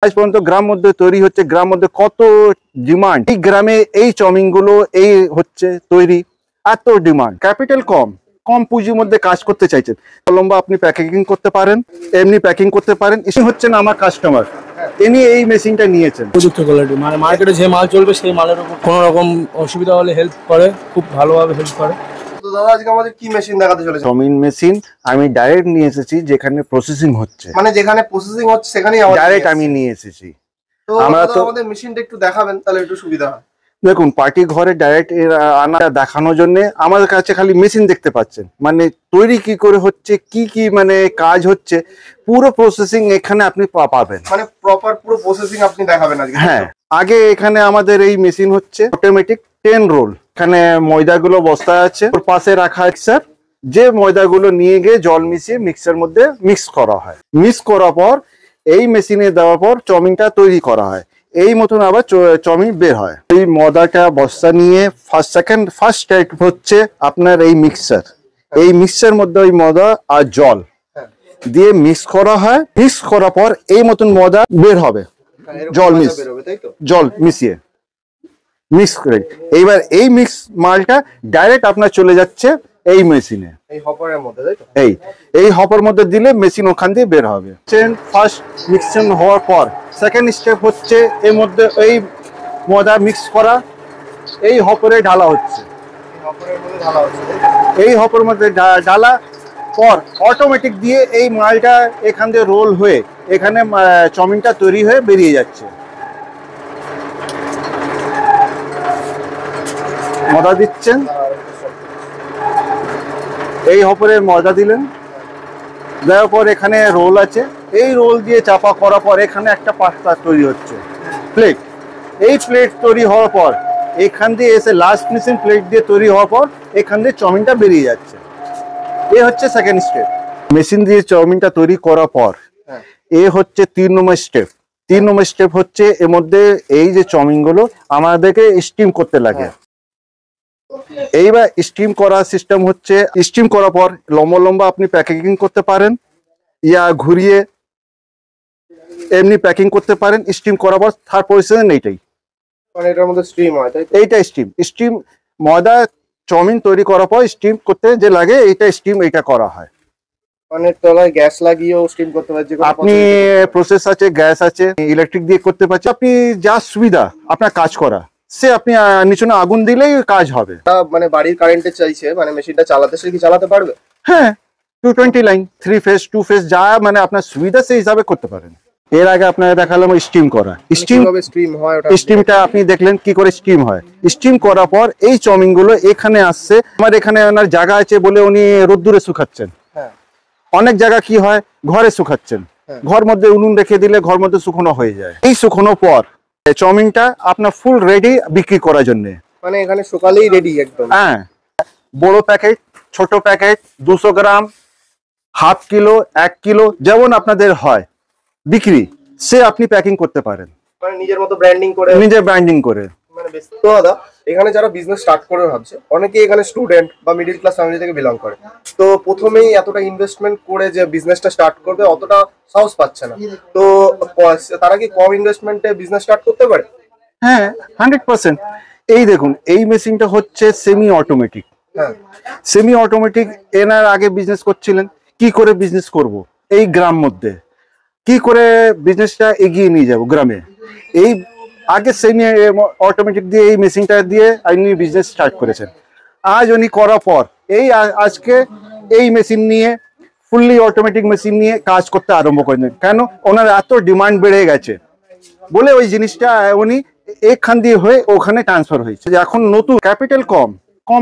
আজ পর্যন্ত গ্রাম মধ্যে তৈরি হচ্ছে, গ্রাম মধ্যে কত ডিমান্ড, এই গ্রামে এই চাউমিন গুলো এই হচ্ছে তৈরি, এত ডিমান্ড, ক্যাপিটাল কম, কম পুঁজির মধ্যে কাজ করতে চাইছেন, লম্বা আপনি প্যাকেজিং করতে পারেন, এমনি প্যাকিং করতে পারেন। এসে হচ্ছেন আমার কাস্টমার, ইনি এই মেশিনটা নিয়েছেন। প্রযুক্ত কোয়ালিটি, মানে মার্কেটে যে মাল চলবে সেই মালের উপর কোনো রকম অসুবিধা হলে হেল্প করে, খুব ভালোভাবে হেল্প করে। তো দাদা আজকে আমাদের কি মেশিন দেখাতে চলেছে? চাউমিন মেশিন আমি ডাইরেক্ট নিয়ে এসেছি, যেখানে প্রসেসিং হচ্ছে, মানে যেখানে প্রসেসিং হচ্ছে সেখানেই ডাইরেক্ট আমি নিয়ে এসেছি। তো আমরা তো আমাদের মেশিনটা একটু দেখাবেন তাহলে একটু সুবিধা হয়। দেখুন, পার্টি ঘরে ডাইরেক্ট আনা দেখানোর জন্য আমাদের কাছে খালি মেশিন দেখতে পাচ্ছেন, মানে তৈরি কি করে হচ্ছে, কি কি মানে কাজ হচ্ছে, পুরো প্রসেসিং এখানে আপনি পাবেন, মানে প্রপার পুরো প্রসেসিং আপনি দেখাবেন আজকে। হ্যাঁ, আগে এখানে আমাদের এই মেশিন হচ্ছে অটোমেটিক 10 রোল। এখানে ময়দাগুলো বস্তায় আছে, ওর পাশে রাখা মিক্সার, যে ময়দাগুলো নিয়ে গিয়ে জল মিশিয়ে মিক্সার মধ্যে মিক্স করা হয়। মিক্স করার পর এই মেশিনে দেওয়ার পর চাউমিনটা তৈরি করা হয়, এই মতন আবার চাউমিন বের হয়। এই ময়দাটা বস্তা নিয়ে ফার্স্ট স্টেপ হচ্ছে আপনার এই মিক্সার, এই মিক্সার মধ্যে ওই ময়দা আর জল দিয়ে মিক্স করা হয়। মিক্স করার পর এই মতন ময়দা বের হবে, জল মিশিয়ে মিক্স করে। এইবার এই মিক্স মালটা ডাইরেক্ট আপনার চলে যাচ্ছে এই মেশিনে, এই হপারের মধ্যে, তাই তো? এই হপার মধ্যে দিলে মেশিন ওখান দিয়ে বের হবে। ফার্স্ট মিক্সিং হওয়ার পর সেকেন্ড স্টেপ হচ্ছে এর মধ্যে এই ময়দা মিক্স করা, এই হপারে ঢালা হচ্ছে, এই হপারের মধ্যে ঢালা পর অটোমেটিক দিয়ে এই মালটা এখান দিয়ে রোল হয়ে এখানে চাউমিনটা তৈরি হয়ে বেরিয়ে যাচ্ছে। ময়দা দিচ্ছেন, এই হপরে ময়দা দিলেন, দেওয়ার পর এখানে রোল আছে, এই রোল দিয়ে চাপা করার পর এখানে একটা পাস্তা তৈরি হচ্ছে, প্লেট। এই প্লেট তৈরি হওয়ার পর এখান দিয়ে এসে লাস্ট ফিনিশিং প্লেট দিয়ে তৈরি হওয়ার পর এখান দিয়ে চাউমিনটা বেরিয়ে যাচ্ছে। এ হচ্ছে সেকেন্ড স্টেপ। মেশিন দিয়ে চাউমিনটা তৈরি করার পর এ হচ্ছে 3 নম্বর স্টেপ। 3 নম্বর স্টেপ হচ্ছে এর মধ্যে এই যে চাউমিন গুলো আমাদেরকে স্টিম করতে লাগে। এইবার স্টিম করার সিস্টেম হচ্ছে, স্টিম করার পর লম্বা লম্বা আপনি প্যাকেজিং করতে পারেন, ইয়া ঘুরিয়ে এমনি প্যাকিং করতে পারেন। স্টিম করার পর থার্ড পজিশন এইটাই, মানে এটার মধ্যে স্টিম হয়, তাই তো? এইটা স্টিম ময়দা চাউমিন তৈরি করার পর স্টিম করতে যে লাগে এইটা স্টিম, এইটা করা হয়। মানে তলায় গ্যাস লাগিয়েও স্টিম করতে পারছেন, আপনি প্রসেস আছে, গ্যাস আছে, ইলেকট্রিক দিয়ে করতে পারছেন, আপনি যা সুবিধা আপনার কাজ করা, সে আপনি নিচে আগুন দিলেই কাজ হবে। মানে বাড়ির কারেন্টে চাইছে, মানে মেশিনটা চালাতে, সে কি চালাতে পারবে? হ্যাঁ, 220 লাইন, 3 ফেজ 2 ফেজ, যা মানে আপনার সুবিধা সেই হিসাবে করতে পারেন। এর আগে আপনাকে দেখালাম স্টিম করা, স্টিমটা আপনি দেখলেন কি করে স্টিম হয়। স্টিম করার পর এই চাউমিন গুলো এখানে আসছে, আমার এখানে ওনার জায়গা আছে বলে উনি রোদ্দুরে শুকাচ্ছেন। অনেক জায়গা কি হয় ঘরে শুকাচ্ছেন, ঘর মধ্যে উনুন রেখে দিলে ঘর মধ্যে শুকনো হয়ে যায়। এই শুকনো পর চাউমিনটা আপনার ফুল রেডি বিক্রি করার জন্য, মানে এখানে সকালেই রেডি একদম। হ্যাঁ, বড় প্যাকেট, ছোট প্যাকেট, 200 গ্রাম, হাফ কিলো, 1 কিলো, যেমন আপনাদের হয় বিক্রি, সে আপনি প্যাকিং করতে পারেন, মানে নিজের মতো ব্র্যান্ডিং করে, নিজের ব্র্যান্ডিং করে। মানে বেশ। তো দাদা এখানে যারা বিজনেস স্টার্ট করে ভাবছে, অনেকে এখানে স্টুডেন্ট বা মিডিল ক্লাস ফ্যামিলি থেকে বিলং করে, তো প্রথমেই এতটা ইনভেস্টমেন্ট করে যে বিজনেসটা স্টার্ট করবে অতটা সাহস পাচ্ছে না, তো তারা কি কম ইনভেস্টমেন্টে বিজনেস স্টার্ট করতে পারে? হ্যাঁ, 100%। এই দেখুন, এই মেশিনটা হচ্ছে সেমি অটোমেটিক। সেমি অটোমেটিক এনার আগে বিজনেস করছিলেন, কি করে বিজনেস করব এই গ্রাম মধ্যে, কি করে বিজনেসটা এগিয়ে নিয়ে যাব গ্রামে, এই আগে সেমি অটোমেটিক দিয়ে এই মেশিনটা দিয়ে উনি বিজনেস স্টার্ট করেছেন। আজ উনি করার পর এই আজকে এই মেশিন নিয়ে, ফুললি অটোমেটিক মেশিন নিয়ে কাজ করতে আরম্ভ করেছেন। কেন? ওনার এত ডিমান্ড বেড়ে গেছে বলে ওই জিনিসটা উনি এখান দিয়ে হয়ে ওখানে ট্রান্সফার হয়েছে। এখন নতুন ক্যাপিটাল কম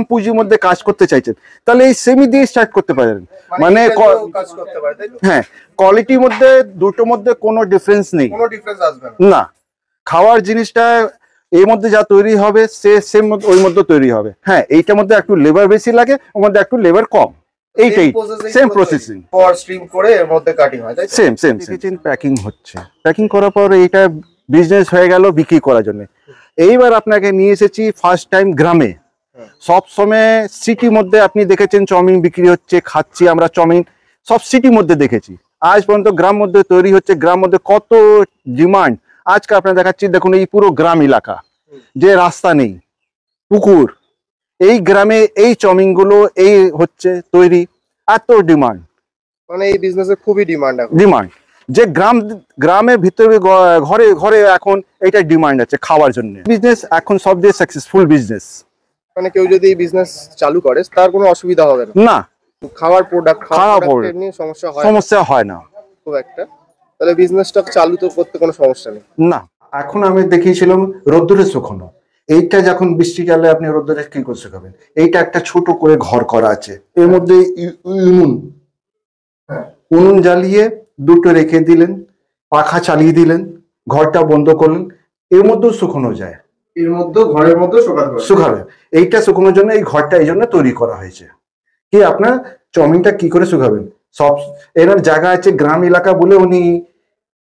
পুঁজির মধ্যে কাজ করতে চাইছেন, তাহলে এই সেমি দিয়ে স্টার্ট করতে পারেন। মানে হ্যাঁ, কোয়ালিটির মধ্যে দুটোর মধ্যে কোনো ডিফারেন্স নেই, না। খাওয়ার জিনিসটা এর মধ্যে যা তৈরি হবে সেম ওই মধ্যে তৈরি হবে। হ্যাঁ, এইটার মধ্যে একটু লেবার বেশি লাগে, ওর মধ্যে একটু লেবার কম, এইটাই সেম প্রসেসিং, পর স্ট্রিম করে এর মধ্যে কাটিং হয়, তাই সেম প্যাকিং হচ্ছে। প্যাকিং করার পর এইটা বিজনেস হয়ে গেল বিক্রি করার জন্য। এইবার আপনাকে নিয়ে এসেছি ফার্স্ট টাইম গ্রামে। সব সময় সিটির মধ্যে আপনি দেখেছেন চাউমিন বিক্রি হচ্ছে, খাচ্ছি আমরা চাউমিন, সব সিটির মধ্যে দেখেছি। আজ পর্যন্ত গ্রাম মধ্যে তৈরি হচ্ছে, গ্রাম মধ্যে কত ডিমান্ড। আজকে আপনার দেখাচ্ছি, দেখুন এই পুরো গ্রাম এলাকা, যে রাস্তা নেই, পুকুর, এই গ্রামে এই চাউমিন গুলো এই হচ্ছে তৈরি, এত ডিমান্ড। মানে এই বিজনেসের খুবই ডিমান্ড এখন। ডিমান্ড যে গ্রামের ভিতরে ঘরে ঘরে এখন এইটা ডিমান্ড আছে খাওয়ার জন্য। বিজনেস এখন সবচেয়ে সাকসেসফুল বিজনেস। মানে কেউ যদি বিজনেস চালু করে তার কোনো অসুবিধা হবে না। না, খাওয়ার প্রোডাক্ট নিয়ে সমস্যা হয় না খুব একটা। তাহলে বিজনেসটা চালু তো করতে কোনো সমস্যা নেই। না। এখন আমি দেখিয়েছিলাম রোদ্দুরে শুকানো, এইটা যখন বৃষ্টিকালে আপনি রোদ্দুরে কি করে শুকাবেন, এইটা একটা ছোট করে ঘর করা আছে, এর মধ্যে উনুন জ্বালিয়ে দুটো রেখে দিলেন, পাখা চালিয়ে দিলেন, ঘরটা বন্ধ করলেন, এর মধ্যেও শুকানো যায়, এর মধ্যে ঘরের মধ্যে শুকাবে। এইটা শুকানোর জন্য এই ঘরটা এই জন্য তৈরি করা হয়েছে। কি আপনার চাউমিনটা কি করে শুকাবেন, সব এরকম জায়গা আছে গ্রাম এলাকা বলে উনি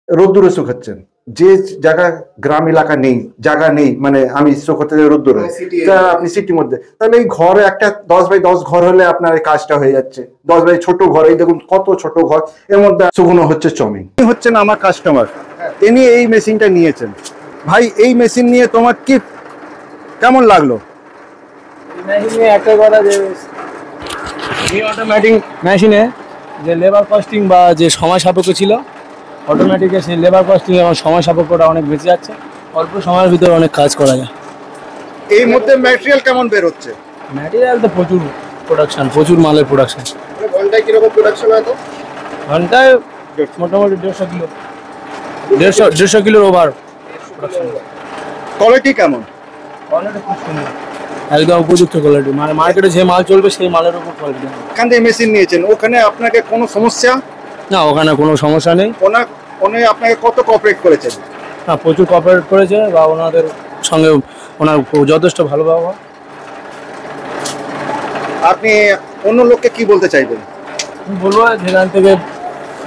রোদ্দুরে শুকাচ্ছেন। যে জায়গা গ্রাম এলাকা নেই, জায়গা নেই, মানে আমি শুকাতে রোদ্দুরে, আপনি সিটির মধ্যে, তাহলে এই ঘরে একটা 10x10 ঘর হলে আপনার এই কাজটা হয়ে যাচ্ছে। 10x ছোট ঘর, এই দেখুন কত ছোট ঘর, এর মধ্যে শুকনো হচ্ছে চাউমিন। হচ্ছেন আমার কাস্টমার, তিনি এই মেশিনটা নিয়েছেন। ভাই এই মেশিন নিয়ে তোমার কি কেমন লাগলো? একটা কথা, যে এই অটোমেটিক মেশিনে যে লেবার কস্টিং বা যে সময় সাপেক্ষ ছিল, অটোমেটিকে সেই লেবার কস্টিং এবং সময় সাপেক্ষটা অনেক বেঁচে যাচ্ছে, অল্প সময়ের ভিতরে অনেক কাজ করা যায়। এই মধ্যে ম্যাটেরিয়াল কেমন বের হচ্ছে? ম্যাটেরিয়াল তো প্রচুর প্রোডাকশন, প্রচুর মালের প্রোডাকশন। ঘন্টায় কিরকম প্রোডাকশন হয়? তো ঘন্টায় মোটামুটি 150 কিলো, 150 কিলোর ওভার প্রোডাকশন। কোয়ালিটি কেমন? কোয়ালিটি খুব সুন্দর, একদম উপযুক্ত কোয়ালিটি, মানে মার্কেটে যে মাল চলবে সেই মালের উপর কোয়ালিটি। এখান থেকে মেশিন নিয়েছেন, ওখানে আপনাকে কোনো সমস্যা? না, ওখানে কোনো সমস্যা নেই। উনি আপনাকে কত কোঅপারেট করেছেন? না, প্রচুর কোঅপারেট করেছে, বা ওনাদের সঙ্গে ওনার যথেষ্ট ভালো ব্যবহার। আপনি অন্য লোককে কি বলতে চাইবেন? আমি বলবো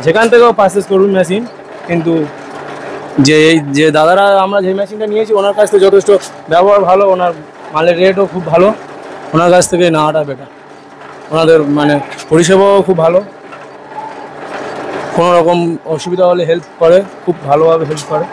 যেখান থেকেও পারচেস করুন মেশিন, কিন্তু যে দাদারা আমরা যে মেশিনটা নিয়েছি ওনার কাছ থেকে যথেষ্ট ব্যবহার ভালো, ওনার মালের রেটও খুব ভালো, ওনার কাছ থেকে নেওয়াটা বেটার। ওনাদের মানে পরিষেবাও খুব ভালো, কোনো রকম অসুবিধা হলে হেল্প করে, খুব ভালোভাবে হেল্প করে।